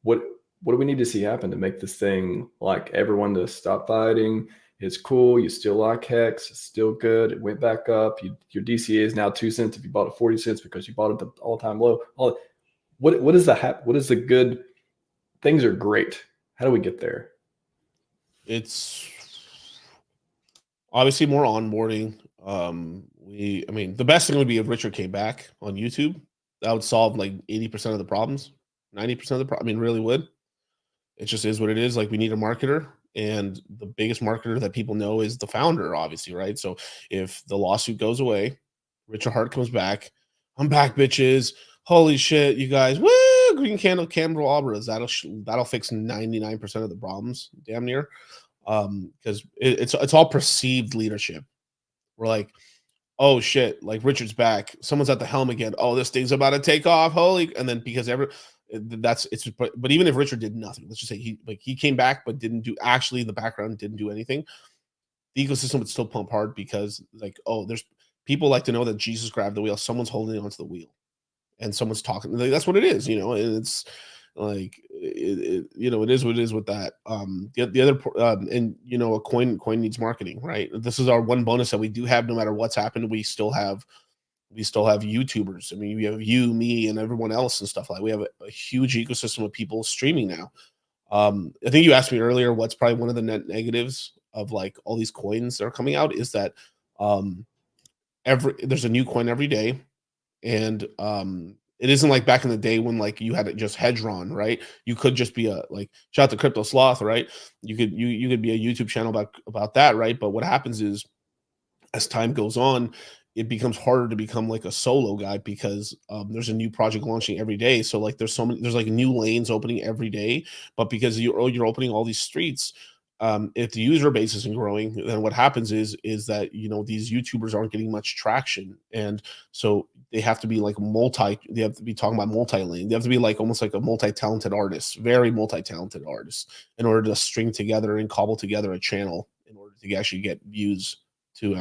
what do we need to see happen to make this thing like everyone to stop fighting? It's cool. You still like HEX. It's still good. It went back up. Your DCA is now 2 cents if you bought it 40 cents because you bought it at the all-time low. What is the good? Things are great. How do we get there? It's obviously more onboarding. I mean, the best thing would be if Richard came back on YouTube. That would solve like 80% of the problems, 90% of the problem. I mean, really would. It just is what it is. Like, we need a marketer, and the biggest marketer that people know is the founder, obviously, right? So if the lawsuit goes away, Richard Hart comes back. I'm back, bitches. Holy shit, you guys. Woo! Green candle, candelabras. That'll fix 99% of the problems, damn near. Because it's all perceived leadership. We're like, oh shit, like Richard's back. Someone's at the helm again. Oh, this thing's about to take off. Holy, and then because but even if Richard did nothing, let's just say he came back but didn't do actually in the background, didn't do anything, the ecosystem would still pump hard because like, oh, there's people like to know that Jesus grabbed the wheel, someone's holding onto the wheel, and someone's talking. Like, that's what it is, and it's like it is what it is with that. The other and a coin needs marketing, right? This is our one bonus that we do have. No matter what's happened, we still have YouTubers. I mean, we have me, and everyone else and stuff like that. We have a huge ecosystem of people streaming now. I think you asked me earlier what's probably one of the net negatives of like all these coins that are coming out is that there's a new coin every day, and it isn't like back in the day when like you had it just Hedron, right? You could just be shout out to Crypto Sloth, right? You could be a YouTube channel about that, right? But what happens is as time goes on, it becomes harder to become like a solo guy because there's a new project launching every day. So like there's like new lanes opening every day, but because you're opening all these streets, if the user base isn't growing, then what happens is that these YouTubers aren't getting much traction, and so they have to be like they have to be talking about multi-lane. They have to be like almost like a multi-talented artist, very multi-talented artist, in order to string together and cobble together a channel in order to actually get views to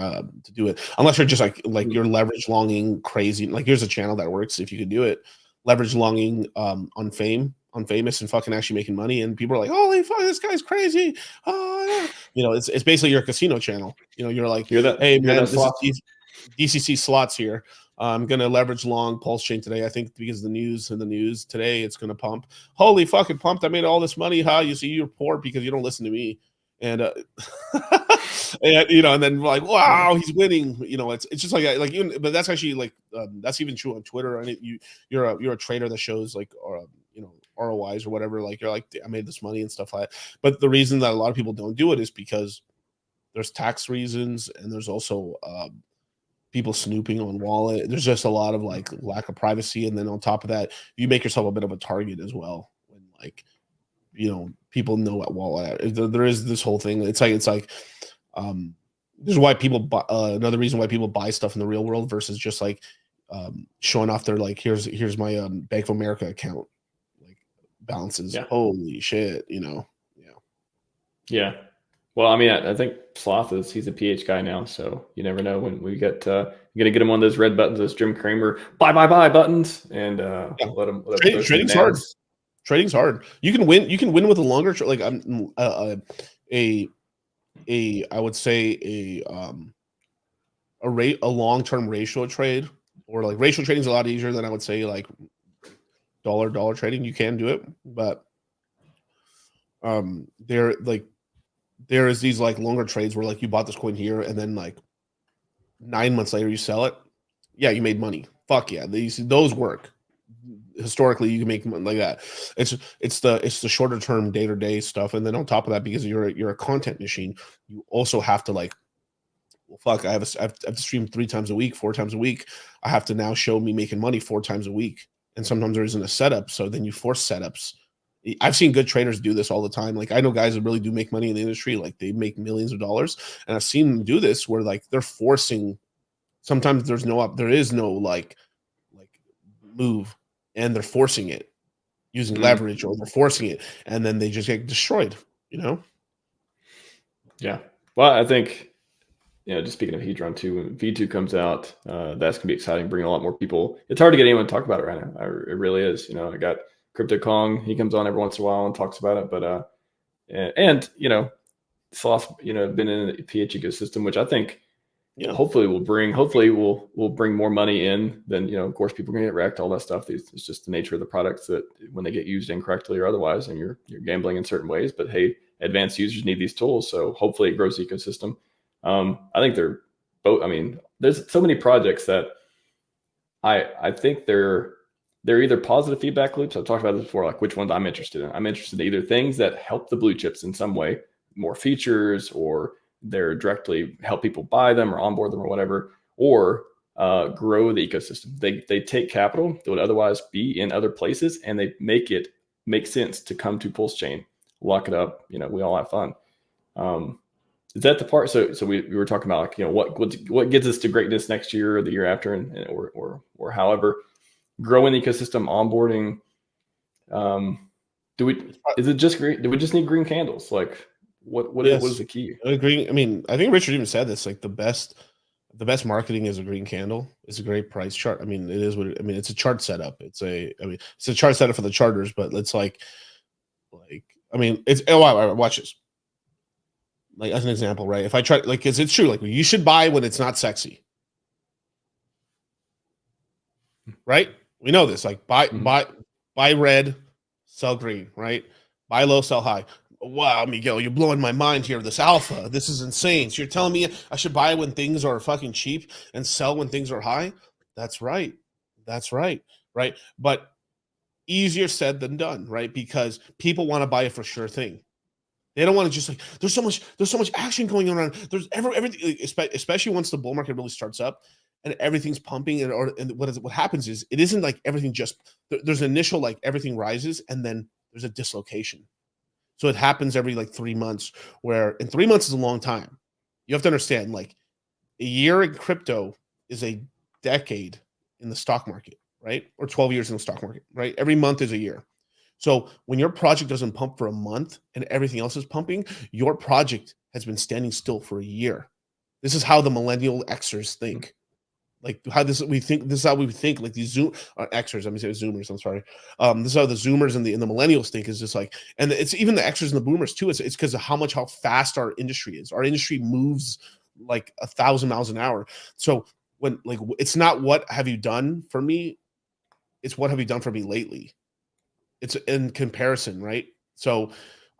do it. Unless you're just like you're leverage longing crazy. Like, here's a channel that works if you could do it. Leverage longing on famous and fucking actually making money, and people are like, holy fuck, this guy's crazy. Oh yeah. It's basically your casino channel. You're like, hey man, this is DCC slots here. I'm gonna leverage long PulseChain today. I think because the news today, it's gonna pump. Holy fucking pumped! I made all this money. How you see you're poor because you don't listen to me. And and then like, wow, he's winning. It's just like even, but that's actually like that's even true on Twitter. And you're a trader that shows like ROIs or whatever. Like, you're like, I made this money and stuff like that. But the reason that a lot of people don't do it is because there's tax reasons, and there's also people snooping on wallet. There's just a lot of like lack of privacy, and then on top of that, you make yourself a bit of a target as well when like people know what wallet. There is this whole thing. It's like this is why people buy, another reason why people buy stuff in the real world versus just like showing off their like, here's my Bank of America account like balances. Yeah. Holy shit, yeah. Well, I mean, I think Sloth he's a PH guy now, so you never know when we get you're gonna get him one of those red buttons, those Jim Cramer buy buttons, and let him trading's hard. Trading's hard. You can win with a longer like I would say a long-term ratio trade, or like ratio trading is a lot easier than I would say like dollar trading. You can do it, but there is these like longer trades where like you bought this coin here and then like 9 months later you sell it. Yeah, you made money. Fuck yeah, those work. Historically, you can make money like that. It's the shorter term day-to-day stuff, and then on top of that, because you're a content machine, you also have to like, well, fuck, I have to stream 3 times a week, 4 times a week. I have to now show me making money 4 times a week, and sometimes there isn't a setup, so then you force setups. I've seen good traders do this all the time. Like, I know guys that really do make money in the industry, like they make millions of dollars, and I've seen them do this where like they're forcing. Sometimes there is no like move, and they're forcing it using leverage, or they're forcing it, and then they just get destroyed, Yeah. Well, I think, just speaking of Hedron 2, when V2 comes out, that's going to be exciting, bringing a lot more people. It's hard to get anyone to talk about it right now. It really is. I got Crypto Kong. He comes on every once in a while and talks about it. But and you know, Sloth, you know, been in the PH ecosystem, which I think hopefully will bring more money in than, you know, of course people are gonna get wrecked, all that stuff. It's just the nature of the products that when they get used incorrectly or otherwise, and you're gambling in certain ways. But hey, advanced users need these tools, so hopefully it grows the ecosystem. I think they're both. I mean, there's so many projects that I think they're either positive feedback loops. I've talked about this before, like which ones I'm interested in. I'm interested in either things that help the blue chips in some way, more features, or they're directly help people buy them or onboard them or whatever, or grow the ecosystem. They take capital that would otherwise be in other places and they make it make sense to come to PulseChain, lock it up. You know, we all have fun. Is that the part? So we were talking about, like, you know, what gets us to greatness next year or the year after, or however, growing the ecosystem, onboarding. Is it just green? Do we just need green candles? Like, what is the key? Green. I mean, I think Richard even said this. Like the best marketing is a green candle. It's a great price chart. I mean, it is what I mean. It's a chart setup. It's a chart setup for the charters, but it's like I mean, it's watch this. Like as an example, right? If I try, like, it's true. Like you should buy when it's not sexy, right? We know this. Like buy red, sell green, right? Buy low, sell high. Wow, Miguel, you're blowing my mind here. This alpha, this is insane. So you're telling me I should buy when things are fucking cheap and sell when things are high? That's right. Right? But easier said than done, right? Because people want to buy it for sure thing. They don't want to just like there's so much action going on around. There's everything, especially once the bull market really starts up and everything's pumping, and what happens is it isn't like everything just there's initial like everything rises and then there's a dislocation. So it happens every like 3 months, where in 3 months is a long time. You have to understand, like a year in crypto is a decade in the stock market, right? Or 12 years in the stock market, right? Every month is a year. So when your project doesn't pump for a month and everything else is pumping, your project has been standing still for a year. This is how the millennial Xers think. Like how this is how we think. Like these Xers, I mean, say Zoomers. I'm sorry. This is how the Zoomers and the millennials think. Is just like, and it's even the Xers and the Boomers too. It's because of how fast our industry is. Our industry moves like 1,000 miles an hour. So when like it's not what have you done for me, it's what have you done for me lately. It's in comparison, right? So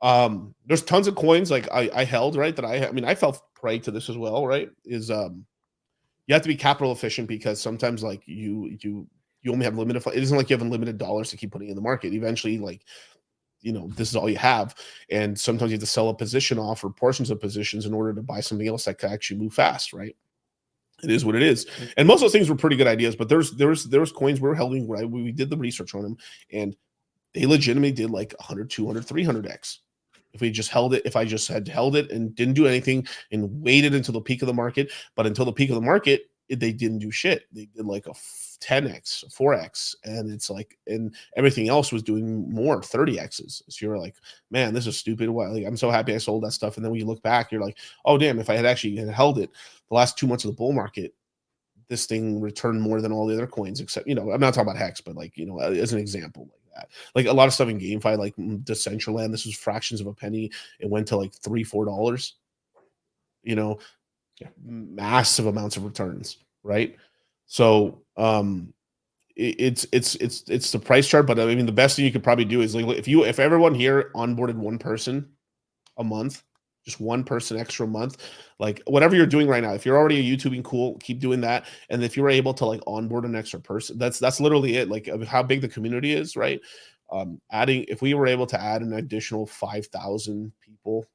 there's tons of coins like I held, right, that I mean I fell prey to this as well, right? Is you have to be capital efficient, because sometimes like you only have limited, it isn't like you have unlimited dollars to keep putting in the market. Eventually, like, you know, this is all you have, and sometimes you have to sell a position off or portions of positions in order to buy something else that could actually move fast, right? It is what it is. And most of those things were pretty good ideas, but there was coins we were holding, right? We did the research on them, and they legitimately did like 100, 200, 300x. If we just held it, if I just had held it and didn't do anything and waited until the peak of the market, but until the peak of the market, they didn't do shit. They did like a 10x, 4x, and it's like, and everything else was doing more 30x's. So you're like, man, this is stupid. Why? Like, I'm so happy I sold that stuff. And then when you look back, you're like, oh damn, if I had actually held it the last 2 months of the bull market, this thing returned more than all the other coins, except, you know, I'm not talking about HEX, but like, you know, as an example, like that. Like a lot of stuff in GameFi, like Decentraland, this was fractions of a penny. It went to like $3-4, you know, massive amounts of returns, right? So it's the price chart, but I mean, the best thing you could probably do is like, if everyone here onboarded one person a month, just one person extra a month, like whatever you're doing right now, if you're already a YouTubing, cool, keep doing that. And if you're able to like onboard an extra person, that's literally it. Like how big the community is, right? If we were able to add an additional 5,000 people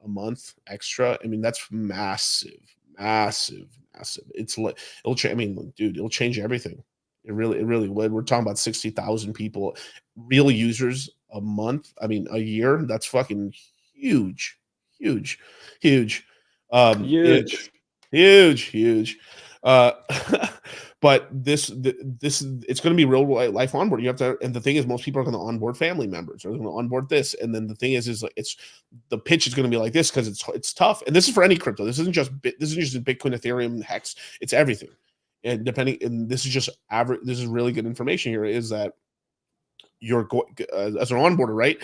a month extra, I mean, that's massive. It's like, I mean, dude, it'll change everything. It really would. We're talking about 60,000 people, real users a month. I mean, a year. That's fucking huge. Huge. But this it's going to be real life onboard. You have to, and the thing is, most people are going to onboard family members, or they're going to onboard this. And then the thing is like, it's the pitch is going to be like this, because it's tough. And this is for any crypto. This isn't just Bitcoin, Ethereum, HEX. It's everything. And this is just average. This is really good information here. Is that you're as an onboarder, right?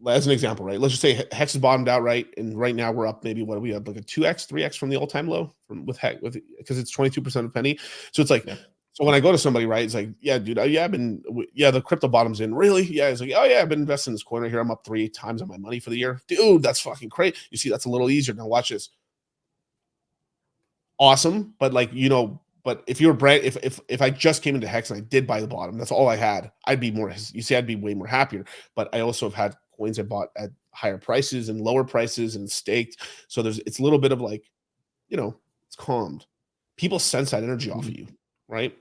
As an example, right? Let's just say HEX is bottomed out, right? And right now we're up maybe, what do we have, like a 2x, 3x from the all-time low with HEX, because it's 22% of penny. So it's like, so when I go to somebody, right, it's like, yeah, dude, the crypto bottom's in. Really? Yeah. It's like, oh yeah, I've been investing in this coin right here. I'm up 3 times on my money for the year. Dude, that's fucking great. You see, that's a little easier. Now watch this. Awesome. But like, but if you're if I just came into HEX and I did buy the bottom, that's all I had, I'd be way more happier. But I also have had coins I bought at higher prices and lower prices and staked. So it's a little bit of like, it's calmed. People sense that energy off of you, right?